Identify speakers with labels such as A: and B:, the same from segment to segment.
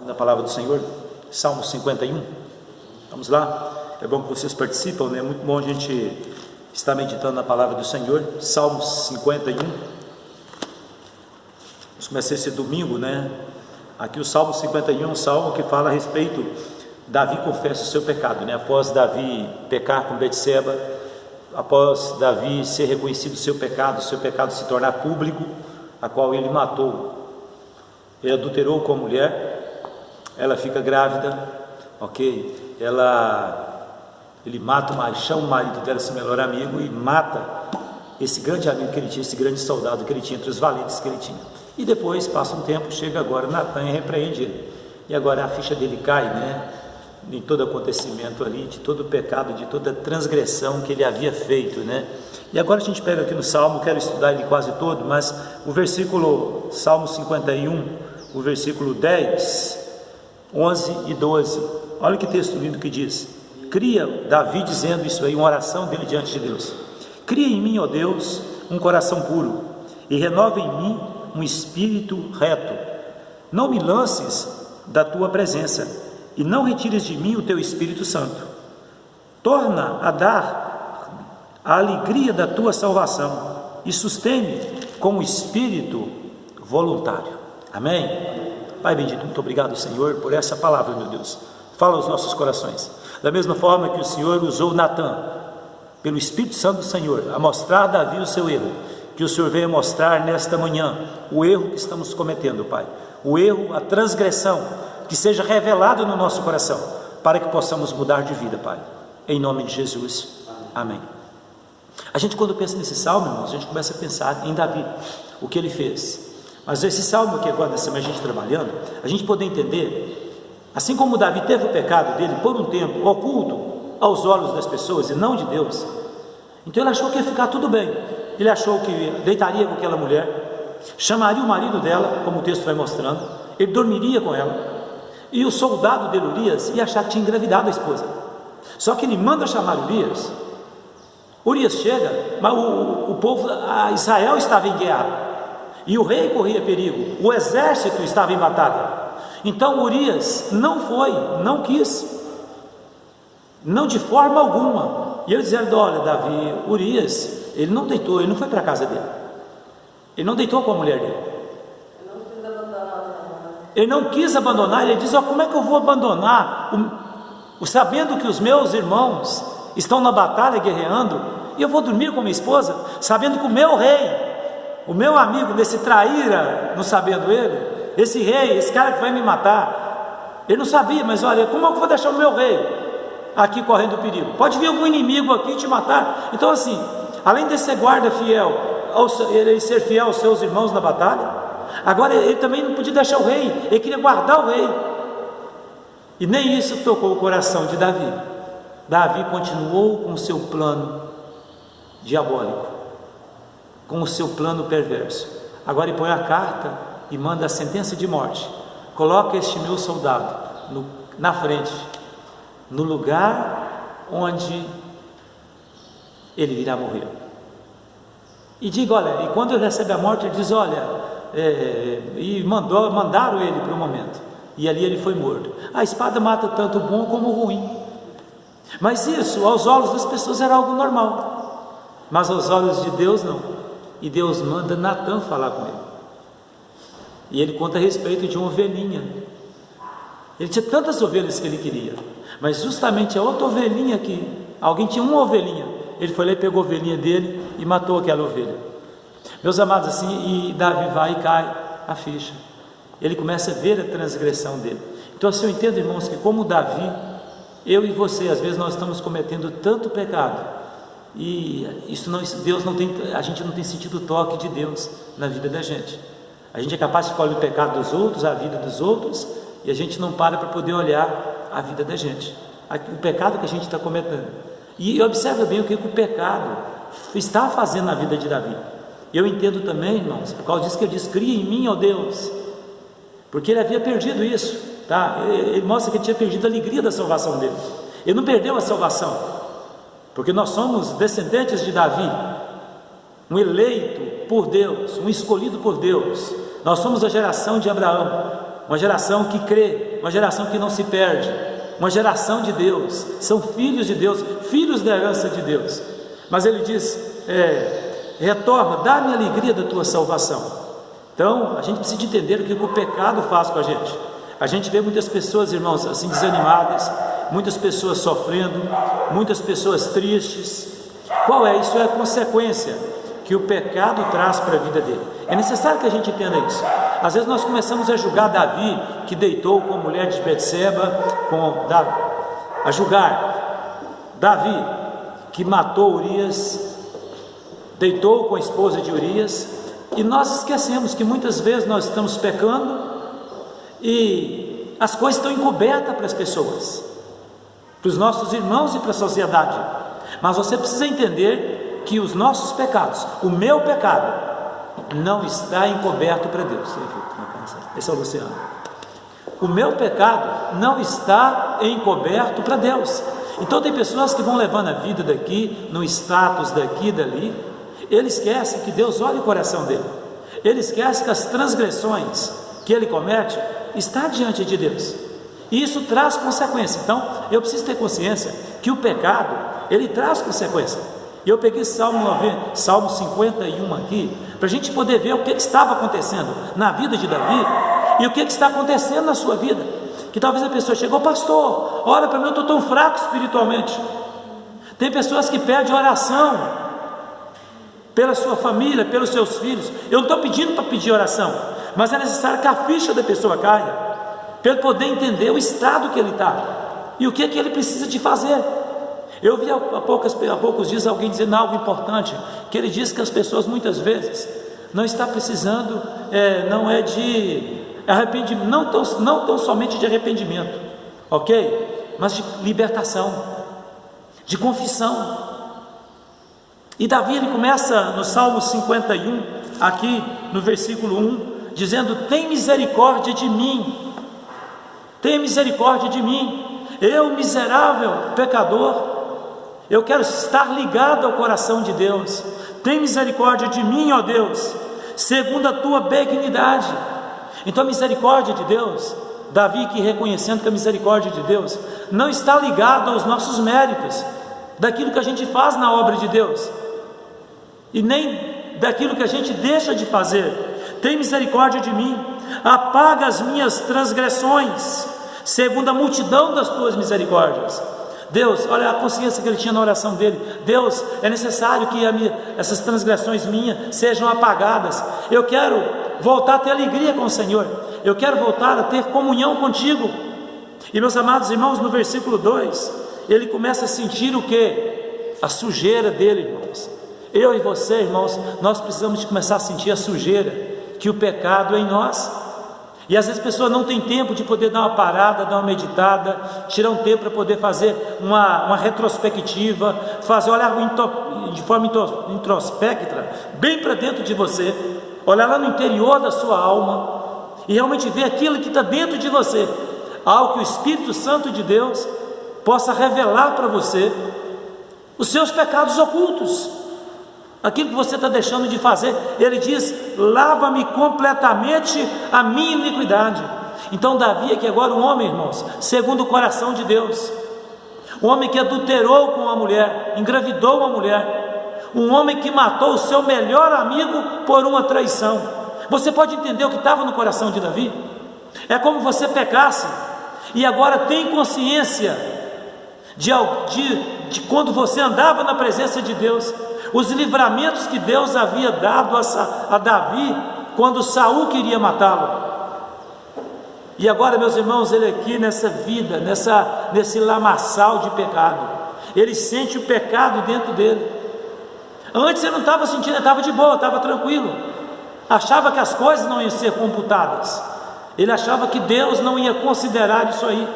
A: Na palavra do Senhor, Salmo 51, vamos lá, é bom que vocês participam, né? É muito bom a gente estar meditando na palavra do Senhor. Salmo 51, vamos começar esse domingo, né? Aqui o Salmo 51 é um salmo que fala a respeito, Davi confessa o seu pecado, né? Após Davi pecar com Betseba, após Davi ser reconhecido o seu pecado se tornar público, a qual ele matou, ele adulterou com a mulher, ela fica grávida, ok? Ele mata, chama o marido dela, esse melhor amigo, e mata esse grande amigo que ele tinha, esse grande soldado que ele tinha, entre os valentes que ele tinha. E depois, passa um tempo, chega agora Natan e repreende ele. E agora a ficha dele cai, né? Em todo acontecimento ali, de todo pecado, de toda transgressão que ele havia feito, né? E agora a gente pega aqui no Salmo, quero estudar ele quase todo, mas o versículo, Salmo 51, o versículo 10, 11 e 12, olha que texto lindo que diz. Cria, Davi dizendo isso aí, uma oração dele diante de Deus: cria em mim, ó Deus, um coração puro, e renova em mim um espírito reto. Não me lances da tua presença, e não retires de mim o teu Espírito Santo. Torna a dar a alegria da tua salvação, e sustém-me com o espírito voluntário. Amém? Pai bendito, muito obrigado, Senhor, por essa palavra, meu Deus. Fala aos nossos corações. Da mesma forma que o Senhor usou Natan, pelo Espírito Santo do Senhor, a mostrar a Davi o seu erro, que o Senhor venha mostrar nesta manhã o erro que estamos cometendo, Pai. O erro, a transgressão, que seja revelado no nosso coração, para que possamos mudar de vida, Pai. Em nome de Jesus. Amém. A gente, quando pensa nesse salmo, irmãos, a gente começa a pensar em Davi, o que ele fez. Mas esse salmo aqui agora, nessa manhã, a gente trabalhando, a gente poder entender, assim como Davi teve o pecado dele por um tempo oculto aos olhos das pessoas e não de Deus, então ele achou que ia ficar tudo bem. Ele achou que deitaria com aquela mulher, chamaria o marido dela, como o texto vai mostrando, ele dormiria com ela, e o soldado de Urias ia achar que tinha engravidado a esposa. Só que ele manda chamar Urias. Urias chega, mas o povo, Israel estava em guerra, e o rei corria perigo, o exército estava em batalha. Então Urias não foi, não quis, não de forma alguma. E ele dizendo: olha, Davi, Urias, ele não deitou, ele não foi para a casa dele, ele não deitou com a mulher dele, ele não quis abandonar. Ele diz: como é que eu vou abandonar, sabendo que os meus irmãos estão na batalha guerreando, e eu vou dormir com minha esposa, sabendo que o meu rei, o meu amigo, desse traíra, não sabendo ele, esse rei, esse cara que vai me matar, ele não sabia, mas olha, como é que eu vou deixar o meu rei aqui correndo perigo? Pode vir algum inimigo aqui te matar. Então assim, além de ser guarda fiel, ele ser fiel aos seus irmãos na batalha, agora ele também não podia deixar o rei, ele queria guardar o rei. E nem isso tocou o coração de Davi. Davi continuou com o seu plano diabólico, com o seu plano perverso. Agora ele põe a carta e manda a sentença de morte: coloca este meu soldado na frente, no lugar onde ele irá morrer, e diga: olha, e quando ele recebe a morte, ele diz: olha, e mandaram ele para o momento, e ali ele foi morto. A espada mata tanto o bom como o ruim, mas isso aos olhos das pessoas era algo normal, mas aos olhos de Deus não. E Deus manda Natan falar com ele, e ele conta a respeito de uma ovelhinha. Ele tinha tantas ovelhas que ele queria, mas justamente a outra ovelhinha, que alguém tinha uma ovelhinha, ele foi lá e pegou a ovelhinha dele e matou aquela ovelha. Meus amados, assim, e Davi vai e cai a ficha, ele começa a ver a transgressão dele. Então assim, eu entendo, irmãos, que como Davi, eu e você, às vezes nós estamos cometendo tanto pecado, e isso não, Deus não tem, a gente não tem sentido o toque de Deus na vida da gente. A gente é capaz de escolher o pecado dos outros, a vida dos outros, e a gente não para poder olhar a vida da gente, o pecado que a gente está cometendo. E observa bem o que o pecado está fazendo na vida de Davi. Eu entendo também, irmãos, por causa disso que ele diz: cria em mim, ó Deus, porque ele havia perdido isso, tá? Ele mostra que ele tinha perdido a alegria da salvação dele. Ele não perdeu a salvação, porque nós somos descendentes de Davi, um eleito por Deus, um escolhido por Deus. Nós somos a geração de Abraão. uma geração que crê, uma geração que não se perde, uma geração de Deus, são filhos de Deus, filhos da herança de Deus. Mas ele diz, retorna, dá-me a alegria da tua salvação. Então, a gente precisa entender o que o pecado faz com a gente. A gente vê muitas pessoas, irmãos, assim desanimadas, muitas pessoas sofrendo, muitas pessoas tristes. Qual é? Isso é a consequência que o pecado traz para a vida dele. É necessário que a gente entenda isso. Às vezes nós começamos a julgar Davi, que deitou com a mulher de Betseba, a julgar Davi, que matou Urias, deitou com a esposa de Urias, e nós esquecemos que muitas vezes nós estamos pecando e as coisas estão encobertas para as pessoas, para os nossos irmãos e para a sociedade. Mas você precisa entender que os nossos pecados, o meu pecado, não está encoberto para Deus. Esse é o Luciano. O meu pecado não está encoberto para Deus. Então tem pessoas que vão levando a vida daqui, no status daqui e dali. Ele esquece que Deus olha o coração dele. Ele esquece que as transgressões que ele comete está diante de Deus. E isso traz consequência. Então, eu preciso ter consciência que o pecado, ele traz consequência. E eu peguei Salmo 51 aqui, para a gente poder ver o que estava acontecendo na vida de Davi e o que está acontecendo na sua vida. Que talvez a pessoa chegou, pastor, ora para mim, eu estou tão fraco espiritualmente. Tem pessoas que pedem oração pela sua família, pelos seus filhos. Eu não estou pedindo para pedir oração, mas é necessário que a ficha da pessoa caia, para ele poder entender o estado que ele está e o que ele precisa de fazer. Eu vi há poucos dias alguém dizendo algo importante, que ele diz que as pessoas muitas vezes não estão precisando, não é de arrependimento, não tão somente de arrependimento, ok? Mas de libertação, de confissão. E Davi, ele começa no Salmo 51, aqui no versículo 1, dizendo, tem misericórdia de mim, tem misericórdia de mim, eu miserável pecador, eu quero estar ligado ao coração de Deus, tem misericórdia de mim, ó Deus, segundo a tua benignidade. Então a misericórdia de Deus, Davi que reconhecendo que a misericórdia de Deus não está ligada aos nossos méritos, daquilo que a gente faz na obra de Deus, e nem daquilo que a gente deixa de fazer. Tem misericórdia de mim, apaga as minhas transgressões, segundo a multidão das tuas misericórdias. Deus, olha a consciência que ele tinha na oração dele. Deus, é necessário que essas transgressões minhas sejam apagadas. Eu quero voltar a ter alegria com o Senhor, eu quero voltar a ter comunhão contigo. E meus amados irmãos, no versículo 2, ele começa a sentir o que? A sujeira dele, irmãos. Eu e você, irmãos, nós precisamos de começar a sentir a sujeira que o pecado é em nós. E às vezes a pessoa não tem tempo de poder dar uma parada, dar uma meditada, tirar um tempo para poder fazer uma retrospectiva, olhar de forma introspecta, bem para dentro de você, olhar lá no interior da sua alma e realmente ver aquilo que está dentro de você, algo que o Espírito Santo de Deus possa revelar para você os seus pecados ocultos, aquilo que você está deixando de fazer. Ele diz, lava-me completamente a minha iniquidade. Então Davi aqui agora um homem, irmãos, segundo o coração de Deus, um homem que adulterou com uma mulher, engravidou uma mulher, um homem que matou o seu melhor amigo por uma traição. Você pode entender o que estava no coração de Davi? É como você pecasse e agora tem consciência de quando você andava na presença de Deus, os livramentos que Deus havia dado a Davi quando Saul queria matá-lo. E agora, meus irmãos, ele aqui nessa vida, nesse lamaçal de pecado, ele sente o pecado dentro dele. Antes ele não estava sentindo, ele estava de boa, estava tranquilo, achava que as coisas não iam ser computadas, ele achava que Deus não ia considerar isso aí,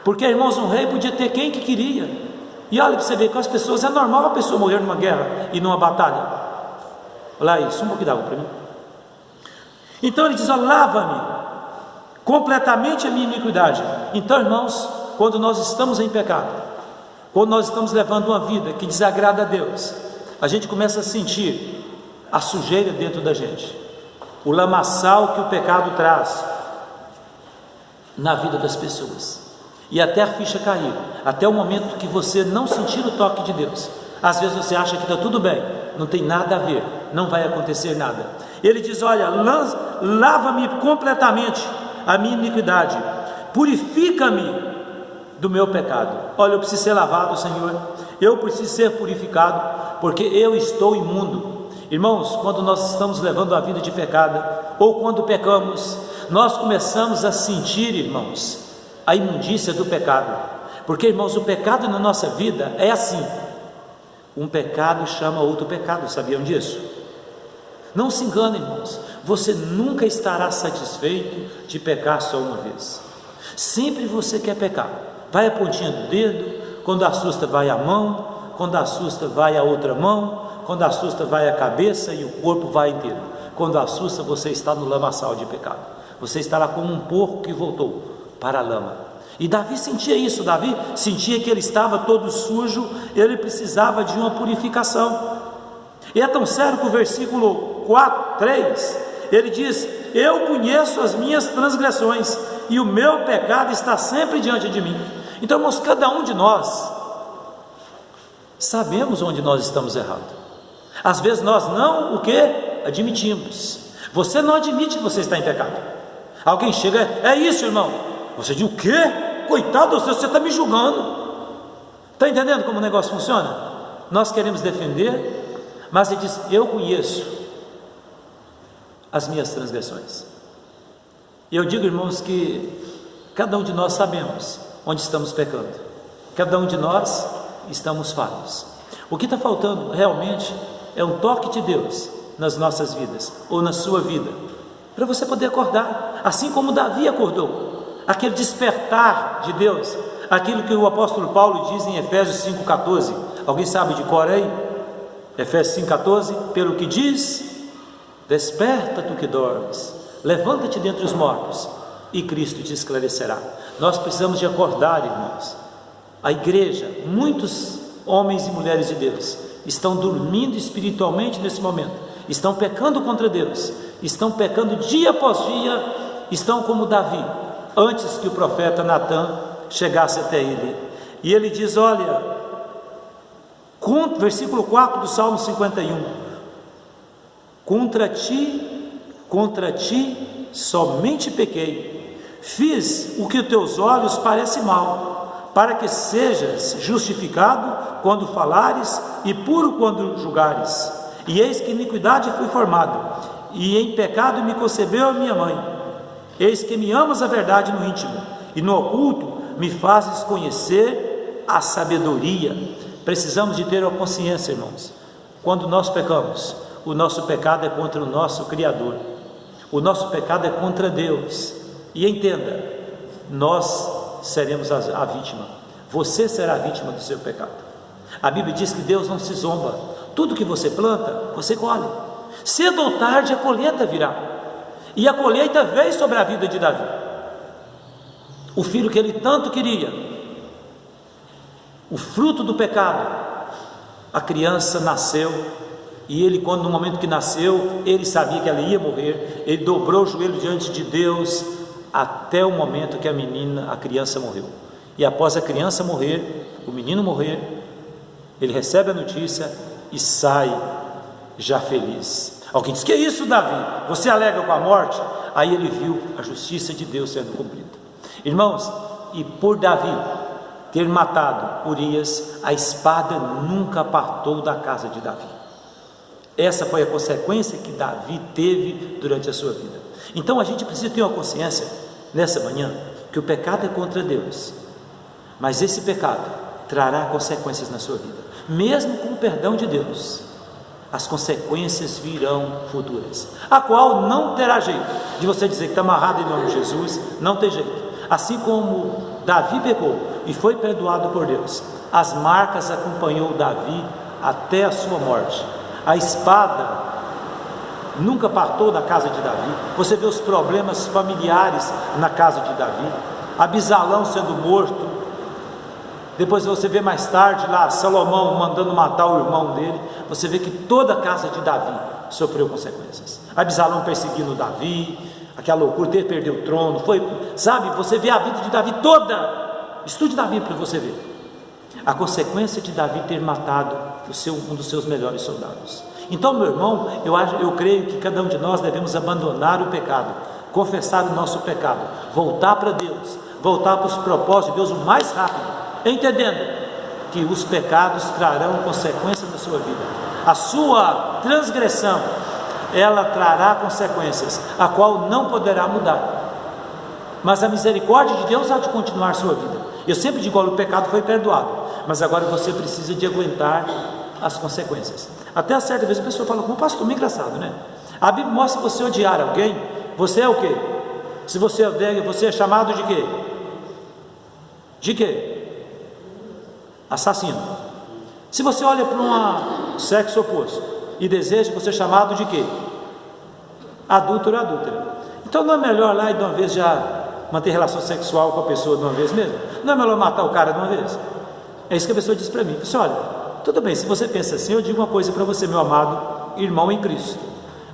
A: porque, irmãos, um rei podia ter quem que queria. E olha para você ver, com as pessoas, é normal a pessoa morrer numa guerra e numa batalha. Olha aí, um pouquinho d'água para mim. Então ele diz, ó, lava-me completamente a minha iniquidade. Então, irmãos, quando nós estamos em pecado, quando nós estamos levando uma vida que desagrada a Deus, a gente começa a sentir a sujeira dentro da gente, o lamaçal que o pecado traz. na vida das pessoas, e até a ficha cair, até o momento que você não sentir o toque de Deus. Às vezes você acha que está tudo bem, não tem nada a ver, não vai acontecer nada. Ele diz: olha, lava-me completamente a minha iniquidade, purifica-me do meu pecado. Olha, eu preciso ser lavado, Senhor, eu preciso ser purificado, porque eu estou imundo. Irmãos, quando nós estamos levando a vida de pecado, ou quando pecamos, nós começamos a sentir, irmãos, a imundícia do pecado. Porque, irmãos, o pecado na nossa vida é assim: um pecado chama outro pecado, sabiam disso? Não se engane, irmãos, você nunca estará satisfeito de pecar só uma vez. Sempre você quer pecar. Vai a pontinha do dedo, quando assusta vai a mão, quando assusta vai a outra mão, quando assusta vai a cabeça e o corpo vai inteiro. Quando assusta, você está no lamaçal de pecado. Você estará como um porco que voltou para a lama. E Davi sentia isso. Davi sentia que ele estava todo sujo, ele precisava de uma purificação. E é tão sério que o versículo 3, ele diz: eu conheço as minhas transgressões e o meu pecado está sempre diante de mim. Então, irmãos, cada um de nós sabemos onde nós estamos errados. Às vezes nós não, o que? Admitimos. Você não admite que você está em pecado. Alguém chega: é isso, irmão. Você diz: o quê? Coitado, você está me julgando. Está entendendo como o negócio funciona? Nós queremos defender, mas ele diz: eu conheço as minhas transgressões. E eu digo, irmãos, que cada um de nós sabemos onde estamos pecando. Cada um de nós estamos falhos. O que está faltando realmente é um toque de Deus nas nossas vidas, ou na sua vida, para você poder acordar, assim como Davi acordou. Aquele despertar de Deus, aquilo que o apóstolo Paulo diz em Efésios 5,14. Alguém sabe de cor aí? Efésios 5,14: pelo que diz: desperta tu que dormes, levanta-te dentre os mortos, e Cristo te esclarecerá. Nós precisamos de acordar, irmãos. A igreja, muitos homens e mulheres de Deus estão dormindo espiritualmente nesse momento, estão pecando contra Deus, estão pecando dia após dia, estão como Davi, antes que o profeta Natã chegasse até ele. E ele diz: olha, versículo 4 do Salmo 51: contra ti somente pequei, fiz o que teus olhos parecem mal, para que sejas justificado quando falares e puro quando julgares. E eis que iniquidade fui formado, e em pecado me concebeu a minha mãe. Eis que me amas a verdade no íntimo, e no oculto me fazes conhecer a sabedoria. Precisamos de ter a consciência, irmãos, quando nós pecamos, o nosso pecado é contra o nosso Criador, o nosso pecado é contra Deus. E entenda, nós seremos a vítima, você será a vítima do seu pecado. A Bíblia diz que Deus não se zomba, tudo que você planta, você colhe. Cedo ou tarde a colheita virá, e a colheita veio sobre a vida de Davi, o filho que ele tanto queria, o fruto do pecado. A criança nasceu, e ele, quando no momento que nasceu, ele sabia que ela ia morrer, ele dobrou o joelho diante de Deus, até o momento que a criança morreu. E após a criança morrer, o menino morrer, ele recebe a notícia e sai já feliz. Alguém diz: que é isso, Davi? Você alega com a morte? Aí ele viu a justiça de Deus sendo cumprida. Irmãos, e por Davi ter matado Urias, a espada nunca apartou da casa de Davi. Essa foi a consequência que Davi teve durante a sua vida. Então a gente precisa ter uma consciência nessa manhã que o pecado é contra Deus, mas esse pecado trará consequências na sua vida. Mesmo com o perdão de Deus, as consequências virão futuras, a qual não terá jeito de você dizer que está amarrado em nome de Jesus. Não tem jeito. Assim como Davi pecou e foi perdoado por Deus, as marcas acompanhou Davi até a sua morte. A espada nunca partou da casa de Davi. Você vê os problemas familiares na casa de Davi, Abisalão sendo morto, depois você vê mais tarde lá Salomão mandando matar o irmão dele. Você vê que toda a casa de Davi sofreu consequências. Abisalão perseguindo Davi, aquela loucura, ter perdido o trono, foi, sabe, você vê a vida de Davi toda, estude Davi para você ver, a consequência de Davi ter matado um dos seus melhores soldados. Então, meu irmão, eu creio que cada um de nós devemos abandonar o pecado, confessar o nosso pecado, voltar para Deus, voltar para os propósitos de Deus o mais rápido, entendendo que os pecados trarão consequências na sua vida. A sua transgressão, ela trará consequências, a qual não poderá mudar. Mas a misericórdia de Deus há de continuar sua vida. Eu sempre digo, olha, o pecado foi perdoado, mas agora você precisa de aguentar as consequências. Até certa vez a pessoa fala, como pastor, muito engraçado, né? A Bíblia mostra que você odiar alguém, você é o quê? Se você odeia, você é chamado de quê? De quê? Assassino. Se você olha para um sexo oposto e deseja, você é chamado de quê? Adúltero ou adúltera. Então não é melhor lá e de uma vez já manter relação sexual com a pessoa de uma vez mesmo? Não é melhor matar o cara de uma vez? É isso que a pessoa diz para mim. Você olha, tudo bem, se você pensa assim, eu digo uma coisa para você, meu amado irmão em Cristo.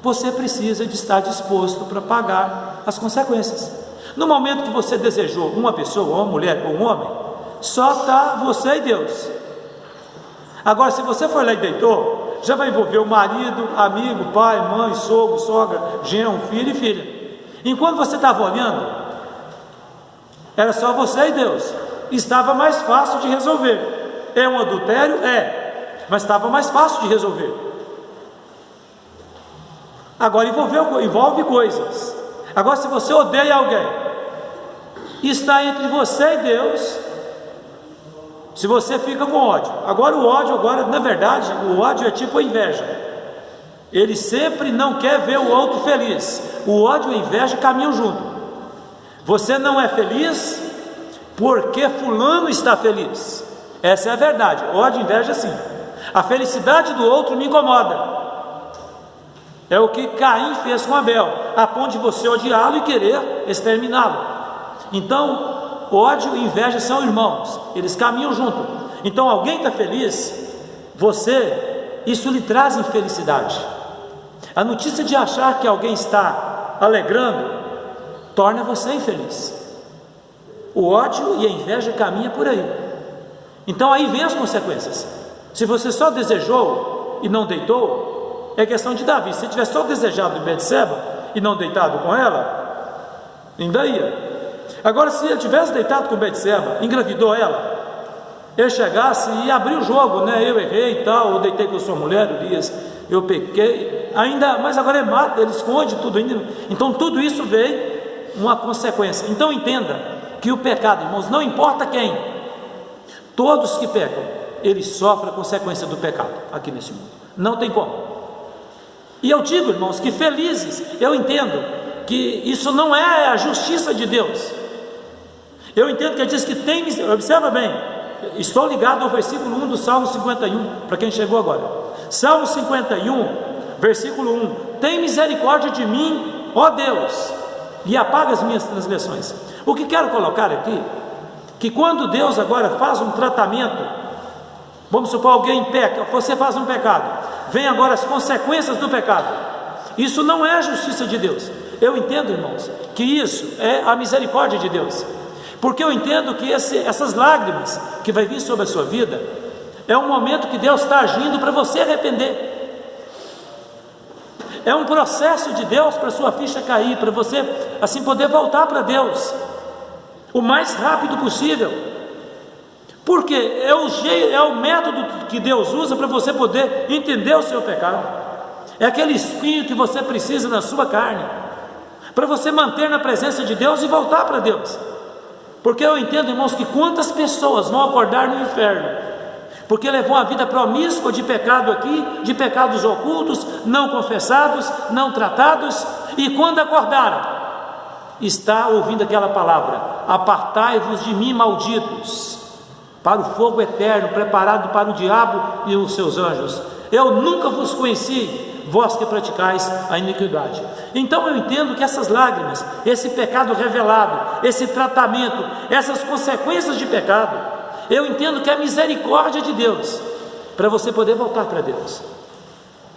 A: Você precisa de estar disposto para pagar as consequências. No momento que você desejou uma pessoa, uma mulher ou um homem, só está você e Deus. Agora, se você for lá e deitou, já vai envolver o marido, amigo, pai, mãe, sogro, sogra, genro, filho e filha. Enquanto você estava olhando, era só você e Deus. Estava mais fácil de resolver. É um adultério? É, mas estava mais fácil de resolver. Agora envolve coisas. Agora, se você odeia alguém, está entre você e Deus. Se você fica com ódio, agora o ódio, na verdade, o ódio é tipo a inveja. Ele sempre não quer ver o outro feliz. O ódio e a inveja caminham junto. Você não é feliz porque fulano está feliz. Essa é a verdade. Ódio e inveja, sim. A felicidade do outro me incomoda. É o que Caim fez com Abel, a ponto de você odiá-lo e querer exterminá-lo. Então, ódio e inveja são irmãos, eles caminham junto. Então, alguém está feliz, isso lhe traz infelicidade. A notícia de achar que alguém está alegrando torna você infeliz. O ódio e a inveja caminham por aí. Então aí vem as consequências. Se você só desejou e não deitou, é questão de Davi. Se tiver só desejado Betseba e não deitado com ela, ainda ia. Agora, se ele tivesse deitado com Betseba, engravidou ela, ele chegasse e abriu o jogo, né? Eu errei e tal, eu deitei com a sua mulher, Urias, eu pequei, ainda, mas agora ele mata, ele esconde tudo ainda. Então tudo isso veio uma consequência. Então entenda que o pecado, irmãos, não importa quem, todos que pecam, eles sofrem a consequência do pecado aqui nesse mundo, não tem como. E eu digo, irmãos, que felizes, eu entendo que isso não é a justiça de Deus. Eu entendo que ele diz que tem misericórdia. Observa bem, estou ligado ao versículo 1 do Salmo 51, para quem chegou agora. Salmo 51, versículo 1: tem misericórdia de mim, ó Deus, e apaga as minhas transgressões. O que quero colocar aqui, que quando Deus agora faz um tratamento, vamos supor, alguém peca, você faz um pecado, vem agora as consequências do pecado. Isso não é a justiça de Deus. Eu entendo, irmãos, que isso é a misericórdia de Deus, porque eu entendo que essas lágrimas que vai vir sobre a sua vida, é um momento que Deus está agindo para você arrepender. É um processo de Deus para a sua ficha cair, para você assim poder voltar para Deus o mais rápido possível. Porque é o método que Deus usa para você poder entender o seu pecado. É aquele espinho que você precisa na sua carne, para você manter na presença de Deus e voltar para Deus. Porque eu entendo, irmãos, que quantas pessoas vão acordar no inferno porque levou a vida promíscua de pecado aqui, de pecados ocultos, não confessados, não tratados, e quando acordaram, está ouvindo aquela palavra: apartai-vos de mim, malditos, para o fogo eterno preparado para o diabo e os seus anjos. Eu nunca vos conheci, vós que praticais a iniquidade. Então eu entendo que essas lágrimas, esse pecado revelado, esse tratamento, essas consequências de pecado, eu entendo que é a misericórdia de Deus, para você poder voltar para Deus.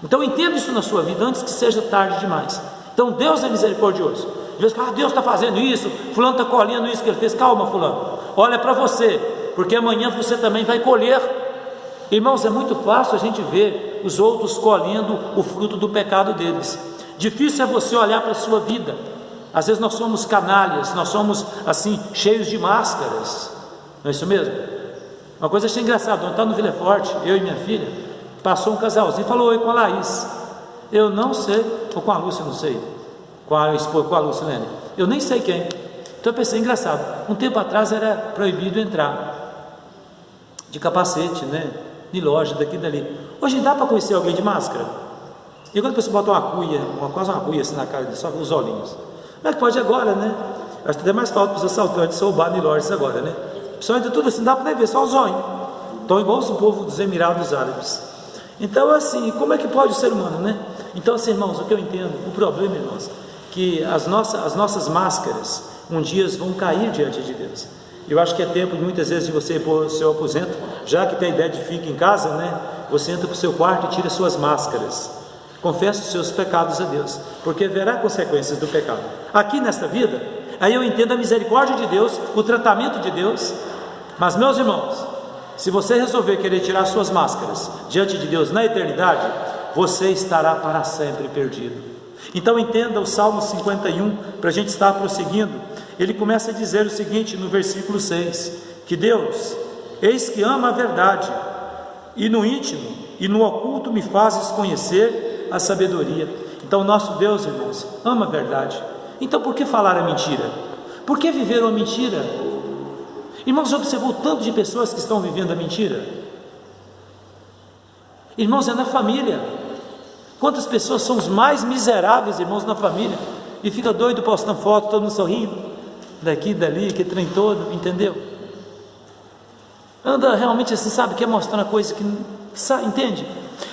A: Então entenda isso na sua vida, antes que seja tarde demais. Então Deus é misericordioso. Às vezes, Deus está fazendo isso, fulano está colhendo isso que ele fez. Calma, fulano, olha para você, porque amanhã você também vai colher. Irmãos, é muito fácil a gente ver os outros colhendo o fruto do pecado deles. Difícil é você olhar para a sua vida. Às vezes nós somos canalhas, nós somos assim, cheios de máscaras. Não é isso mesmo? Uma coisa achei engraçada, ontem no Vila Forte, eu e minha filha, passou um casalzinho e falou oi com a Laís. Eu não sei, ou com a Lúcia, não sei, com a Lucilene, eu nem sei quem. Então eu pensei, engraçado, um tempo atrás era proibido entrar de capacete, né, de loja, daqui e dali. Hoje dá para conhecer alguém de máscara? E quando a pessoa bota uma cuia, quase uma cuia assim na cara, só os olhinhos. Como é que pode agora, né? Acho que até mais falta para os assaltantes roubar em lojas agora, né? O pessoal entra tudo assim, dá para ver, só os olhos. Então, igual o povo dos Emirados Árabes. Então, assim, como é que pode o ser humano, né? Então, assim, irmãos, o que eu entendo, o problema, irmãos, que as nossas máscaras um dia vão cair diante de Deus. Eu acho que é tempo, muitas vezes, de você ir para o seu aposento, já que tem a ideia de ficar em casa, né? Você entra para o seu quarto e tira suas máscaras. Confessa os seus pecados a Deus, porque haverá consequências do pecado. Aqui nesta vida, aí eu entendo a misericórdia de Deus, o tratamento de Deus. Mas, meus irmãos, se você resolver querer tirar suas máscaras diante de Deus na eternidade, você estará para sempre perdido. Então entenda o Salmo 51, para a gente estar prosseguindo. Ele começa a dizer o seguinte no versículo 6, que Deus, eis que ama a verdade, e no íntimo e no oculto me fazes conhecer a sabedoria. Então nosso Deus, irmãos, ama a verdade. Então por que falar a mentira? Por que viver uma mentira? Irmãos, observou o tanto de pessoas que estão vivendo a mentira? Irmãos, é na família. Quantas pessoas são os mais miseráveis, irmãos, na família? E fica doido postando foto, todo mundo sorrindo, daqui, dali, que trem todo, entendeu? Anda realmente assim, sabe, quer mostrar uma coisa que, sabe, entende?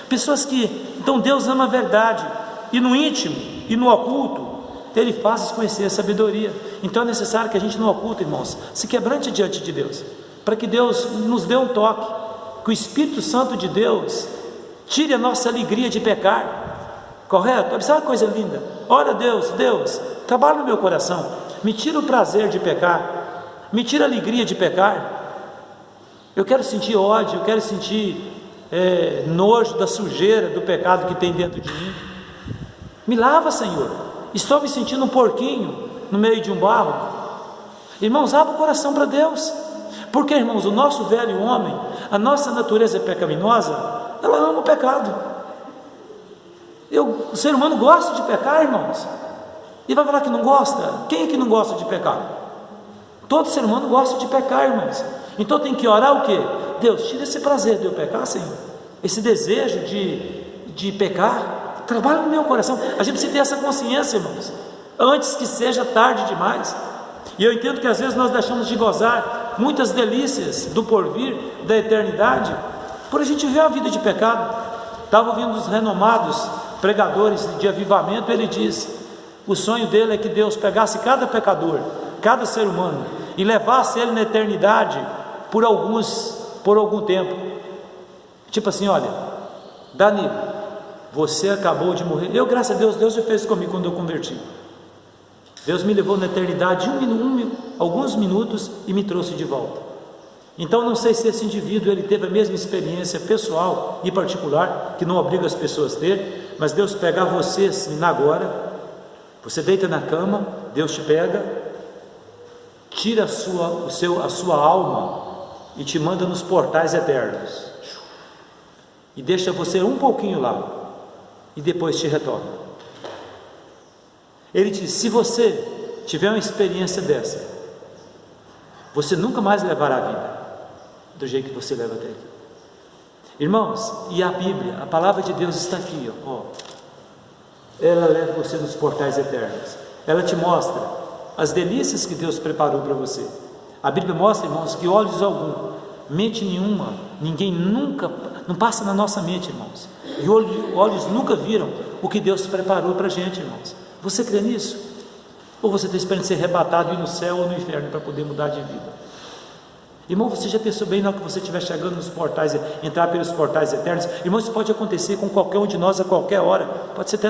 A: Pessoas que, então Deus ama a verdade, e no íntimo, e no oculto, Ele faz conhecer a sabedoria. Então é necessário que a gente no oculto, irmãos, se quebrante diante de Deus, para que Deus nos dê um toque, que o Espírito Santo de Deus tire a nossa alegria de pecar, correto? Observe uma coisa linda, ora Deus, trabalha no meu coração, me tira o prazer de pecar, me tira a alegria de pecar. Eu quero sentir ódio, eu quero sentir nojo da sujeira, do pecado que tem dentro de mim. Me lava, Senhor. Estou me sentindo um porquinho no meio de um barro. Irmãos, abra o coração para Deus. Porque, irmãos, o nosso velho homem, a nossa natureza pecaminosa, ela ama o pecado. O ser humano gosta de pecar, irmãos. E vai falar que não gosta? Quem é que não gosta de pecar? Todo ser humano gosta de pecar, irmãos. Então tem que orar o quê? Deus, tira esse prazer de eu pecar, Senhor. Esse desejo de pecar. Trabalha no meu coração. A gente precisa ter essa consciência, irmãos, antes que seja tarde demais. E eu entendo que às vezes nós deixamos de gozar muitas delícias do porvir, da eternidade, por a gente ver a vida de pecado. Estava ouvindo os renomados pregadores de avivamento. Ele diz, o sonho dele é que Deus pegasse cada pecador, cada ser humano, e levasse ele na eternidade por algum tempo. Tipo assim, olha, Danilo, você acabou de morrer. Eu, graças a Deus, Deus já fez isso comigo quando eu converti. Deus me levou na eternidade alguns minutos e me trouxe de volta. Então não sei se esse indivíduo ele teve a mesma experiência pessoal e particular, que não obriga as pessoas a ter, mas Deus pega você assim agora, você deita na cama, Deus te pega, tira a sua alma e te manda nos portais eternos, e deixa você um pouquinho lá, e depois te retorna. Ele diz, se você tiver uma experiência dessa, você nunca mais levará a vida do jeito que você leva até aqui. Irmãos, e a Bíblia, a palavra de Deus está aqui, ó. Ela leva você nos portais eternos. Ela te mostra as delícias que Deus preparou para você. A Bíblia mostra, irmãos, que olhos algum, mente nenhuma, ninguém nunca, não passa na nossa mente, irmãos. E olhos nunca viram o que Deus preparou para a gente, irmãos. Você crê nisso? Ou você está esperando ser arrebatado e ir no céu ou no inferno para poder mudar de vida? Irmão, você já pensou bem na hora que você estiver chegando nos portais, entrar pelos portais eternos? Irmão, isso pode acontecer com qualquer um de nós a qualquer hora. Pode ser até